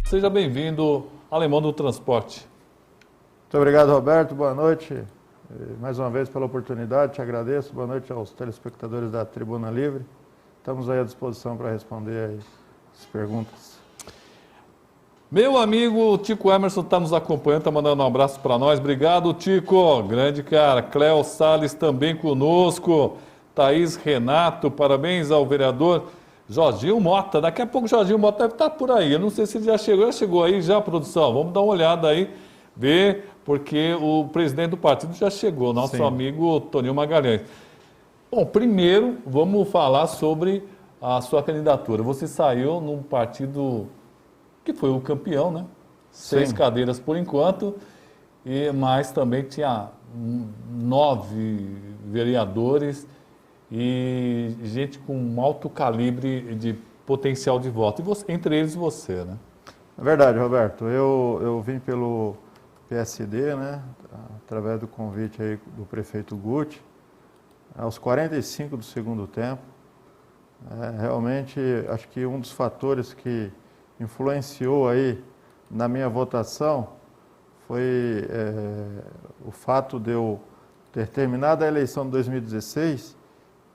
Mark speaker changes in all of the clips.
Speaker 1: Seja bem-vindo, Alemão do Transporte.
Speaker 2: Muito obrigado, Roberto. Boa noite. Mais uma vez pela oportunidade, te agradeço. Boa noite aos telespectadores da Tribuna Livre. Estamos aí à disposição para responder aí as perguntas.
Speaker 1: Meu amigo Tico Emerson está nos acompanhando, está mandando um abraço para nós. Obrigado, Tico. Grande cara. Cléo Salles também conosco. Thaís Renato, parabéns ao vereador Jorginho Mota. Daqui a pouco o Jorginho Mota deve estar por aí. Eu não sei se ele já chegou. Já chegou aí já, produção? Vamos dar uma olhada aí, ver, porque o presidente do partido já chegou, nosso
Speaker 2: Sim.
Speaker 1: amigo Toninho Magalhães. Bom, primeiro vamos falar sobre a sua candidatura. Você saiu num partido que foi o campeão, né? 6
Speaker 2: Sim.
Speaker 1: cadeiras por enquanto, mas também tinha 9 vereadores e gente com um alto calibre de potencial de voto. E você, entre eles você, né?
Speaker 2: É verdade, Roberto. Eu vim pelo PSD, né? Através do convite aí do prefeito Guti, aos 45 do segundo tempo. Realmente, acho que um dos fatores que influenciou aí na minha votação foi o fato de eu ter terminado a eleição de 2016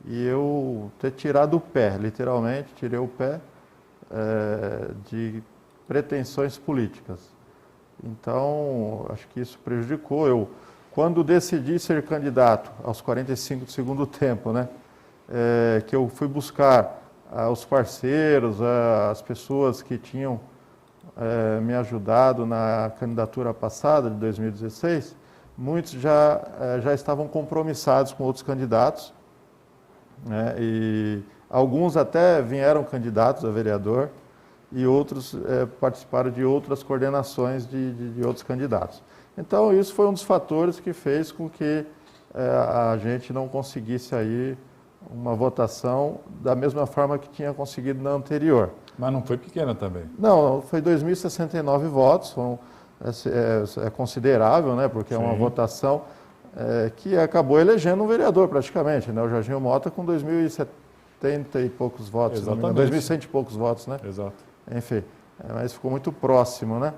Speaker 2: e eu ter tirado o pé, literalmente, tirei o pé de pretensões políticas. Então, acho que isso prejudicou. Quando decidi ser candidato aos 45 do segundo tempo, né, que eu fui buscar os parceiros, as pessoas que tinham me ajudado na candidatura passada, de 2016, muitos já estavam compromissados com outros candidatos, né, e alguns até vieram candidatos a vereador e outros participaram de outras coordenações de outros candidatos. Então, isso foi um dos fatores que fez com que a gente não conseguisse aí uma votação da mesma forma que tinha conseguido na anterior.
Speaker 1: Mas não foi pequena também.
Speaker 2: Não, foi 2.069 votos, é considerável, né? Porque Sim. É uma votação que acabou elegendo um vereador praticamente, né? O Jorginho Mota com 2.070 e poucos votos, 2.100 e poucos votos, né?
Speaker 1: Exato.
Speaker 2: Enfim, mas ficou muito próximo, né?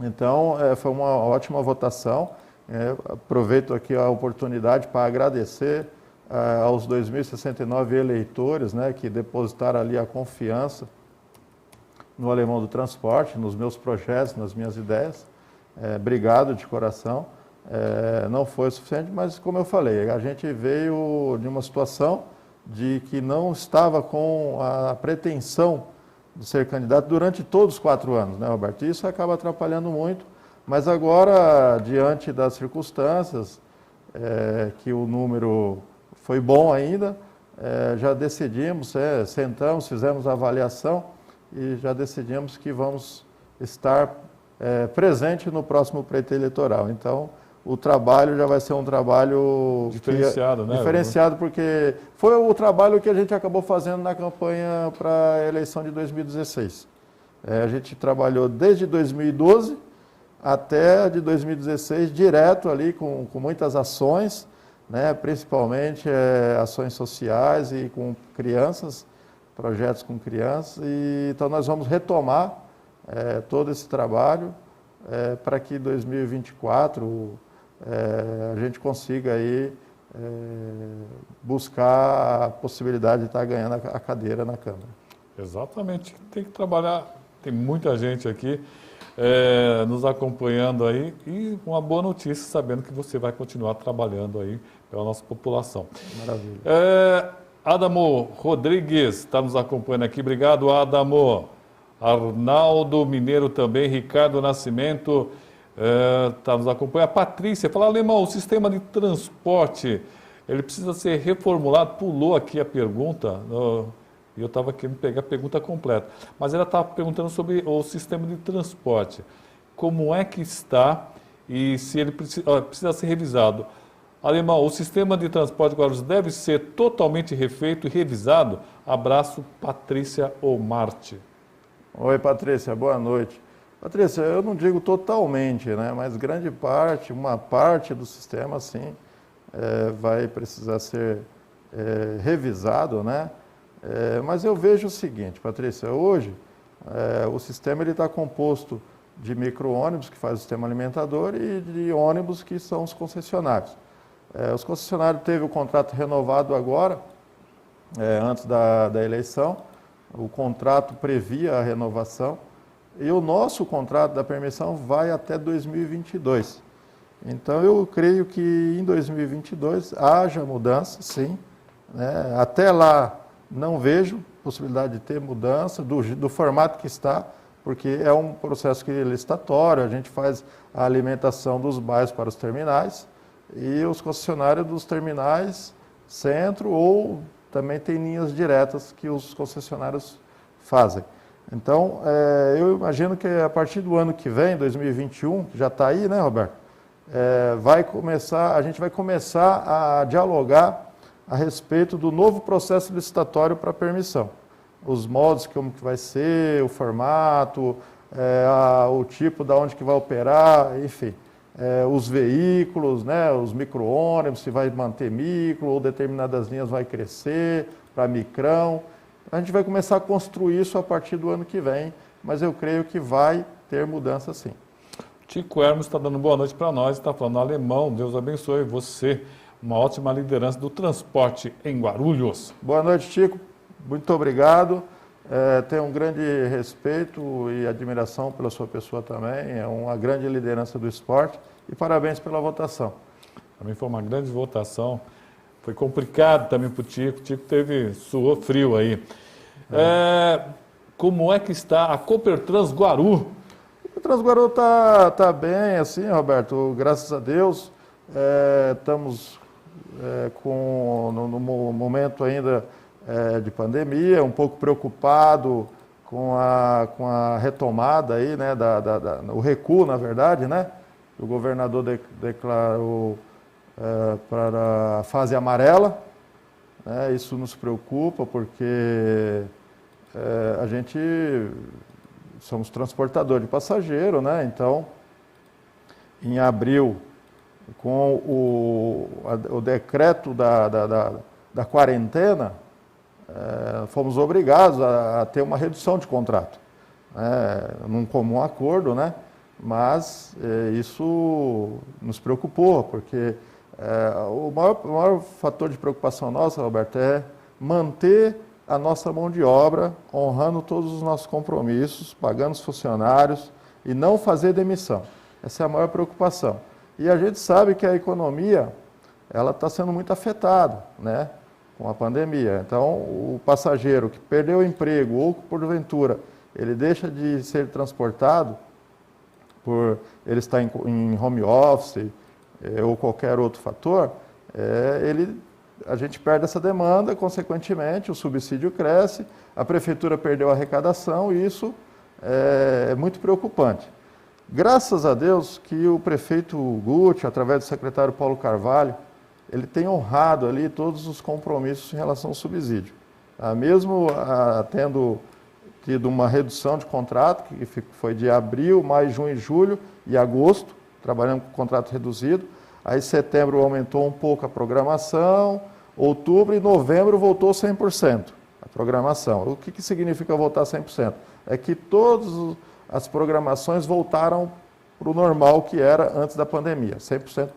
Speaker 2: Então, foi uma ótima votação. Aproveito aqui a oportunidade para agradecer aos 2.069 eleitores, né, que depositaram ali a confiança no Alemão do Transporte, nos meus projetos, nas minhas ideias. Obrigado de coração. Não foi o suficiente, mas como eu falei, a gente veio de uma situação de que não estava com a pretensão de ser candidato durante todos os 4 anos, né, Roberto? Isso acaba atrapalhando muito, mas agora, diante das circunstâncias, que o número foi bom ainda, já decidimos, sentamos, fizemos a avaliação e já decidimos que vamos estar presente no próximo pleito eleitoral. Então, o trabalho já vai ser um trabalho
Speaker 1: diferenciado, né?
Speaker 2: Diferenciado, porque foi o trabalho que a gente acabou fazendo na campanha para a eleição de 2016. A gente trabalhou desde 2012 até de 2016, direto ali com muitas ações, né? Principalmente ações sociais e com crianças, projetos com crianças. Então nós vamos retomar todo esse trabalho para que 2024 a gente consiga aí buscar a possibilidade de estar ganhando a cadeira na Câmara.
Speaker 1: Exatamente, tem que trabalhar, tem muita gente aqui nos acompanhando aí e uma boa notícia, sabendo que você vai continuar trabalhando aí pela nossa população.
Speaker 2: Maravilha.
Speaker 1: Adamo Rodrigues está nos acompanhando aqui, obrigado Adamo. Arnaldo Mineiro também, Ricardo Nascimento está nos acompanhando. A Patrícia fala, Alemão, o sistema de transporte, ele precisa ser reformulado, pulou aqui a pergunta, e eu estava querendo pegar a pergunta completa, mas ela estava perguntando sobre o sistema de transporte, como é que está e se ele precisa ser revisado. Alemão, o sistema de transporte de Guarulhos deve ser totalmente refeito e revisado? Abraço, Patrícia Omarte.
Speaker 2: Oi, Patrícia, boa noite. Patrícia, eu não digo totalmente, né, mas grande parte, uma parte do sistema, sim, vai precisar ser revisado, né? Mas eu vejo o seguinte, Patrícia, hoje O sistema está composto de micro-ônibus, que faz o sistema alimentador, e de ônibus, que são os concessionários. Os concessionários teve o contrato renovado agora, antes da eleição. O contrato previa a renovação e o nosso contrato da permissão vai até 2022. Então, eu creio que em 2022 haja mudança, sim. Né? Até lá, não vejo possibilidade de ter mudança do formato que está, porque é um processo que é licitatório, a gente faz a alimentação dos bairros para os terminais e os concessionários dos terminais centro, ou também tem linhas diretas que os concessionários fazem. Então, eu imagino que a partir do ano que vem, 2021, já está aí, né, Roberto? A gente vai começar a dialogar a respeito do novo processo licitatório para permissão. Os moldes, como que vai ser, o formato, o tipo de onde que vai operar, enfim. Os veículos, né, os micro-ônibus, se vai manter micro ou determinadas linhas vai crescer para micrão. A gente vai começar a construir isso a partir do ano que vem, mas eu creio que vai ter mudança sim.
Speaker 1: Tico Hermes está dando boa noite para nós, está falando alemão, Deus abençoe você, uma ótima liderança do transporte em Guarulhos.
Speaker 2: Boa noite, Tico, muito obrigado. Tenho um grande respeito e admiração pela sua pessoa também, é uma grande liderança do esporte e parabéns pela votação.
Speaker 1: Também foi uma grande votação, foi complicado também para o Tico suou frio aí. Como é que está a Copertrans Guaru?
Speaker 2: A Copertrans Guaru está bem, assim, Roberto, graças a Deus. Estamos no momento ainda de pandemia, um pouco preocupado com a retomada aí, né, o recuo, na verdade, né? O governador declarou para a fase amarela, né? Isso nos preocupa porque a gente somos transportador de passageiro, né? Então, em abril, com o decreto da quarentena, fomos obrigados a ter uma redução de contrato, num comum acordo, né? Mas isso nos preocupou, porque o maior fator de preocupação nossa, Roberto, é manter a nossa mão de obra, honrando todos os nossos compromissos, pagando os funcionários e não fazer demissão. Essa é a maior preocupação. E a gente sabe que a economia ela está sendo muito afetada, né, com a pandemia. Então, o passageiro que perdeu o emprego ou que, porventura, ele deixa de ser transportado por ele estar em home office ou qualquer outro fator, a gente perde essa demanda, consequentemente, o subsídio cresce, a prefeitura perdeu a arrecadação e isso é muito preocupante. Graças a Deus que o prefeito Guti, através do secretário Paulo Carvalho, ele tem honrado ali todos os compromissos em relação ao subsídio. Mesmo tendo tido uma redução de contrato, que foi de abril, maio, junho, julho e agosto, trabalhando com contrato reduzido. Aí setembro aumentou um pouco a programação, outubro e novembro voltou 100% a programação. O que significa voltar 100%? É que todas as programações voltaram para o normal que era antes da pandemia, 100%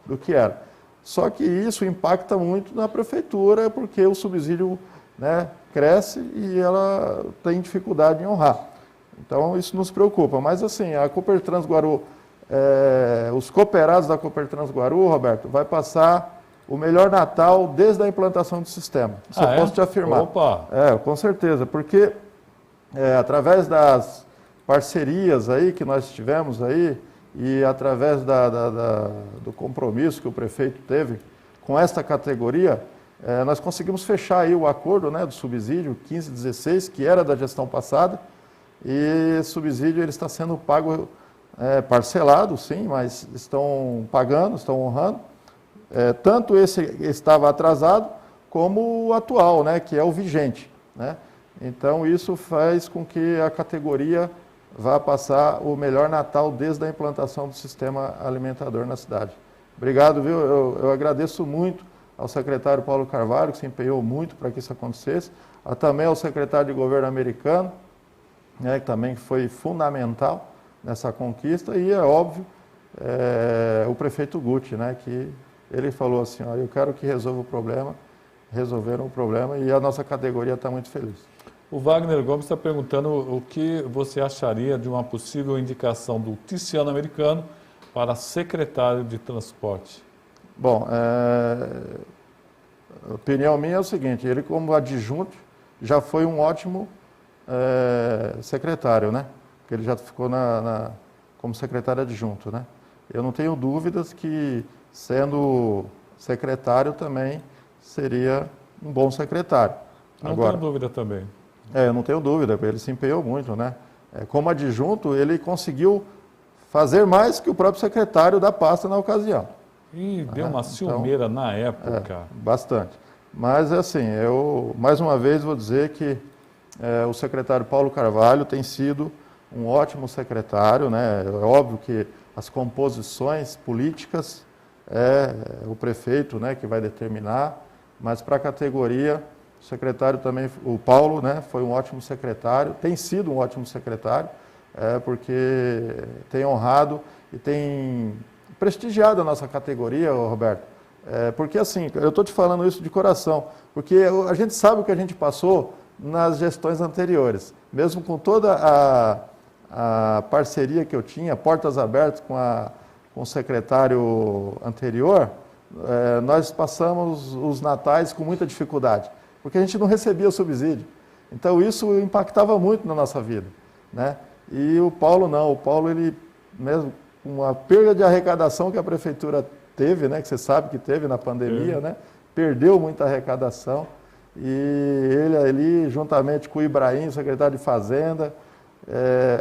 Speaker 2: do que era. Só que isso impacta muito na prefeitura, porque o subsídio, né, cresce e ela tem dificuldade em honrar. Então, isso nos preocupa. Mas, assim, a Copertrans Guaru, os cooperados da Copertrans Guaru, Roberto, vai passar o melhor Natal desde a implantação do sistema. Isso eu posso te afirmar.
Speaker 1: Opa!
Speaker 2: Com certeza, porque através das parcerias aí que nós tivemos aí e através do compromisso que o prefeito teve com esta categoria, nós conseguimos fechar aí o acordo, né, do subsídio 1516, que era da gestão passada, e esse subsídio ele está sendo pago parcelado, sim, mas estão pagando, estão honrando. Tanto esse estava atrasado, como o atual, né, que é o vigente, né? Então, isso faz com que a categoria vá passar o melhor Natal desde a implantação do sistema alimentador na cidade. Obrigado, viu? Eu agradeço muito ao secretário Paulo Carvalho, que se empenhou muito para que isso acontecesse, também ao secretário de governo americano, né, que também foi fundamental nessa conquista, e é óbvio, o prefeito Guti, né, que ele falou assim, ó, eu quero que resolva o problema, resolveram o problema e a nossa categoria está muito feliz.
Speaker 1: O Wagner Gomes está perguntando o que você acharia de uma possível indicação do Ticiano Americano para secretário de transporte.
Speaker 2: Bom, a opinião minha é o seguinte, ele como adjunto já foi um ótimo secretário, né? Porque ele já ficou como secretário adjunto, né? Eu não tenho dúvidas que, sendo secretário, também seria um bom secretário.
Speaker 1: Não tenho dúvida também.
Speaker 2: Eu não tenho dúvida, ele se empenhou muito, né? Como adjunto, ele conseguiu fazer mais que o próprio secretário da pasta na ocasião.
Speaker 1: E deu uma ciumeira na época.
Speaker 2: Bastante. Mas, assim, eu, mais uma vez, vou dizer que o secretário Paulo Carvalho tem sido um ótimo secretário, né? É óbvio que as composições políticas o prefeito, né, que vai determinar, mas para a categoria, o secretário também, o Paulo, né, foi um ótimo secretário, tem sido um ótimo secretário, porque tem honrado e tem prestigiado a nossa categoria, Roberto. Porque assim, eu estou te falando isso de coração, porque a gente sabe o que a gente passou nas gestões anteriores, mesmo com toda a parceria que eu tinha, portas abertas com o secretário anterior, nós passamos os natais com muita dificuldade, porque a gente não recebia o subsídio. Então isso impactava muito na nossa vida, né? E o Paulo não, o Paulo, ele mesmo com a perda de arrecadação que a prefeitura teve, né, que você sabe que teve na pandemia, né, perdeu muita arrecadação, e ele ali, juntamente com o Ibrahim, o secretário de Fazenda,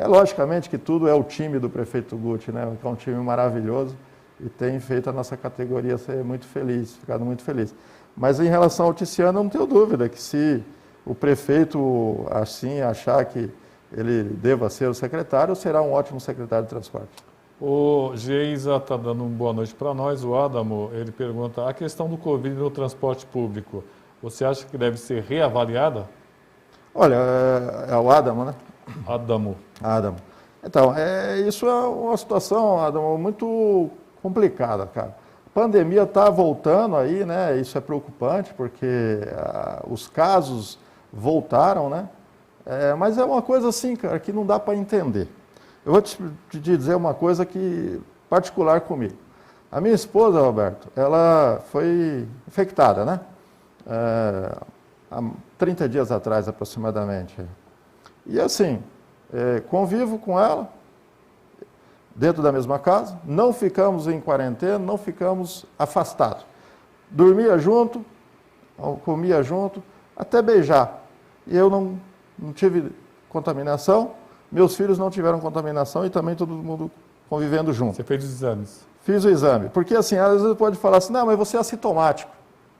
Speaker 2: logicamente que tudo é o time do prefeito Guti, né, que é um time maravilhoso e tem feito a nossa categoria ser muito feliz, ficado muito feliz. Mas em relação ao Ticiano, eu não tenho dúvida que se o prefeito assim achar que ele deva ser o secretário, será um ótimo secretário de transporte.
Speaker 1: O Geisa está dando uma boa noite para nós. O Adamo, ele pergunta, a questão do Covid no transporte público, você acha que deve ser reavaliada?
Speaker 2: Olha, é o Adamo, né?
Speaker 1: Adamo.
Speaker 2: Então, isso é uma situação, Adamo, muito complicada, cara. A pandemia está voltando aí, né? Isso é preocupante, porque os casos voltaram, né? Mas é uma coisa assim, cara, que não dá para entender. Eu vou te dizer uma coisa que particular comigo. A minha esposa, Roberto, ela foi infectada, né? Há 30 dias atrás, aproximadamente. E assim, convivo com ela, dentro da mesma casa, não ficamos em quarentena, não ficamos afastados. Dormia junto, comia junto, até beijar. E eu não tive contaminação, meus filhos não tiveram contaminação e também todo mundo convivendo junto.
Speaker 1: Você fez os exames? Fiz
Speaker 2: o exame, porque assim, às vezes pode falar assim, não, mas você é assintomático.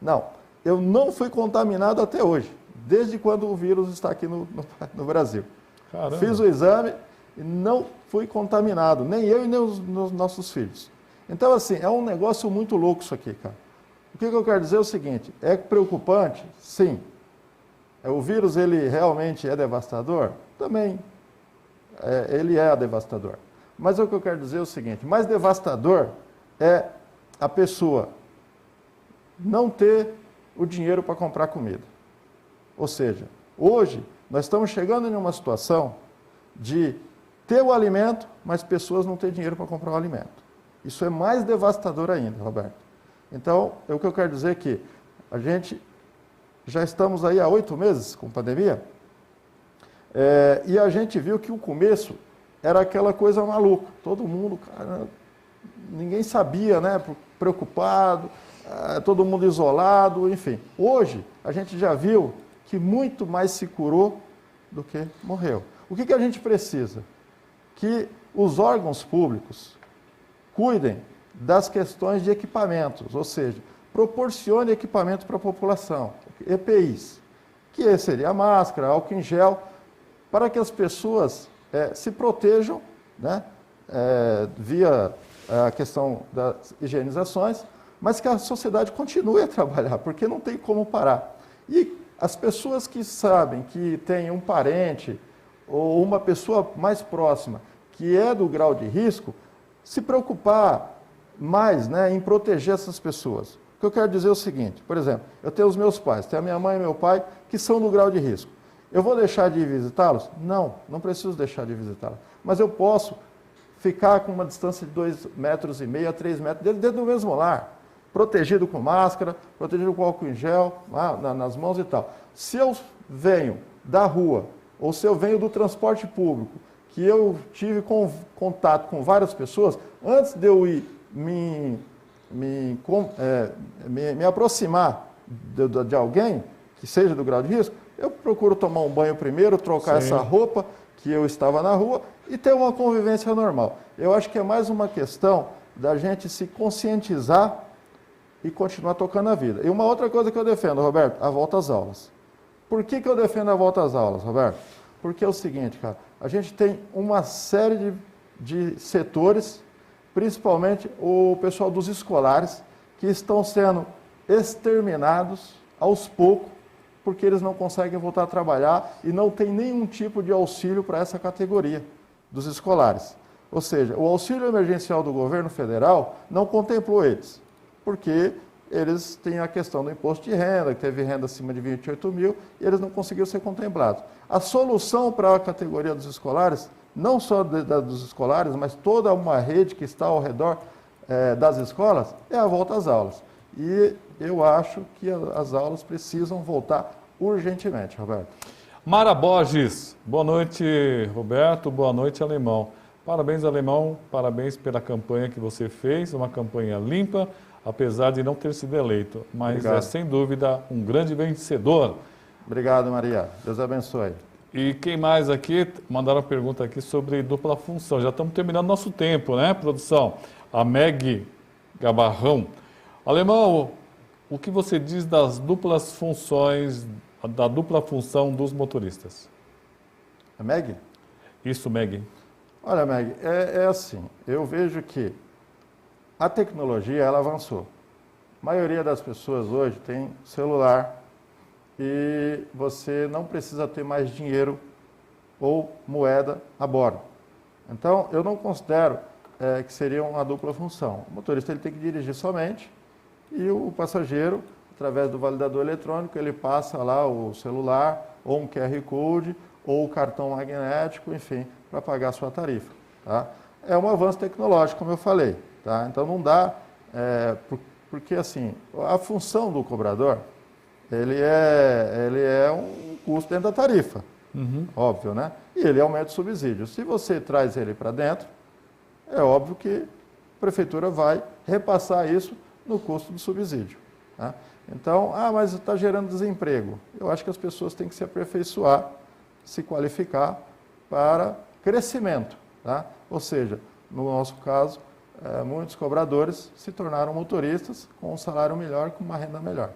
Speaker 2: Não, eu não fui contaminado até hoje, desde quando o vírus está aqui no Brasil.
Speaker 1: Caramba.
Speaker 2: Fiz o exame e não fui contaminado, nem eu e nem os nossos filhos. Então assim, é um negócio muito louco isso aqui, cara. O que eu quero dizer é o seguinte, é preocupante? Sim. O vírus, ele realmente é devastador? Também. Ele é devastador. Mas o que eu quero dizer é o seguinte, mais devastador é a pessoa não ter o dinheiro para comprar comida. Ou seja, hoje nós estamos chegando em uma situação de ter o alimento, mas pessoas não têm dinheiro para comprar o alimento. Isso é mais devastador ainda, Roberto. Então, o que eu quero dizer é que a gente já estamos aí há 8 meses com pandemia, e a gente viu que o começo era aquela coisa maluca. Todo mundo, cara, ninguém sabia, né? Preocupado, todo mundo isolado, enfim. Hoje, a gente já viu que muito mais se curou do que morreu. O que a gente precisa? Que os órgãos públicos cuidem das questões de equipamentos, ou seja, proporcione equipamento para a população, EPIs, que seria a máscara, álcool em gel, para que as pessoas se protejam, né, via a questão das higienizações, mas que a sociedade continue a trabalhar, porque não tem como parar. E as pessoas que sabem que tem um parente ou uma pessoa mais próxima, que é do grau de risco, se preocupar mais, né, em proteger essas pessoas. O que eu quero dizer é o seguinte, por exemplo, eu tenho os meus pais, tenho a minha mãe e meu pai, que são do grau de risco. Eu vou deixar de ir visitá-los? Não, não preciso deixar de visitá-los. Mas eu posso ficar com uma distância de 2,5 metros a 3 metros dentro do mesmo lar, protegido com máscara, protegido com álcool em gel, nas mãos e tal. Se eu venho da rua, ou se eu venho do transporte público, que eu tive contato com várias pessoas, antes de eu ir me aproximar de alguém que seja do grau de risco, eu procuro tomar um banho primeiro, trocar essa roupa que eu estava na rua e ter uma convivência normal. Eu acho que é mais uma questão da gente se conscientizar e continuar tocando a vida. E uma outra coisa que eu defendo, Roberto, a volta às aulas. Por que eu defendo a volta às aulas, Roberto? Porque é o seguinte, cara, a gente tem uma série de setores, principalmente o pessoal dos escolares, que estão sendo exterminados aos poucos, porque eles não conseguem voltar a trabalhar e não tem nenhum tipo de auxílio para essa categoria dos escolares. Ou seja, o auxílio emergencial do governo federal não contemplou eles, porque eles têm a questão do imposto de renda, que teve renda acima de 28 mil, e eles não conseguiram ser contemplados. A solução para a categoria dos escolares, não só dos escolares, mas toda uma rede que está ao redor das escolas, é a volta às aulas. E eu acho que as aulas precisam voltar urgentemente, Roberto.
Speaker 1: Mara Borges, boa noite, Roberto, boa noite, Alemão. Parabéns, Alemão, parabéns pela campanha que você fez, uma campanha limpa, apesar de não ter sido eleito, mas
Speaker 2: Obrigado.
Speaker 1: é sem dúvida um grande vencedor.
Speaker 2: Obrigado, Maria. Deus abençoe.
Speaker 1: E quem mais aqui? Mandaram uma pergunta aqui sobre dupla função. Já estamos terminando nosso tempo, né, produção? A Meg Gabarrão. Alemão, o que você diz das duplas funções, da dupla função dos motoristas?
Speaker 2: É Meg?
Speaker 1: Isso, Meg.
Speaker 2: Olha, Meg, é assim, eu vejo que a tecnologia, ela avançou. A maioria das pessoas hoje tem celular e você não precisa ter mais dinheiro ou moeda a bordo. Então, eu não considero que seria uma dupla função. O motorista ele tem que dirigir somente e o passageiro, através do validador eletrônico, ele passa lá o celular ou um QR Code ou o cartão magnético, enfim, para pagar a sua tarifa. Tá? É um avanço tecnológico, como eu falei. Tá? Então não dá, porque assim, a função do cobrador, ele é um custo dentro da tarifa, óbvio, né? E ele aumenta o subsídio. Se você traz ele para dentro, é óbvio que a prefeitura vai repassar isso no custo do subsídio. Tá? Então, mas está gerando desemprego. Eu acho que as pessoas têm que se aperfeiçoar, se qualificar para crescimento. Tá? Ou seja, no nosso caso, muitos cobradores se tornaram motoristas com um salário melhor, com uma renda melhor.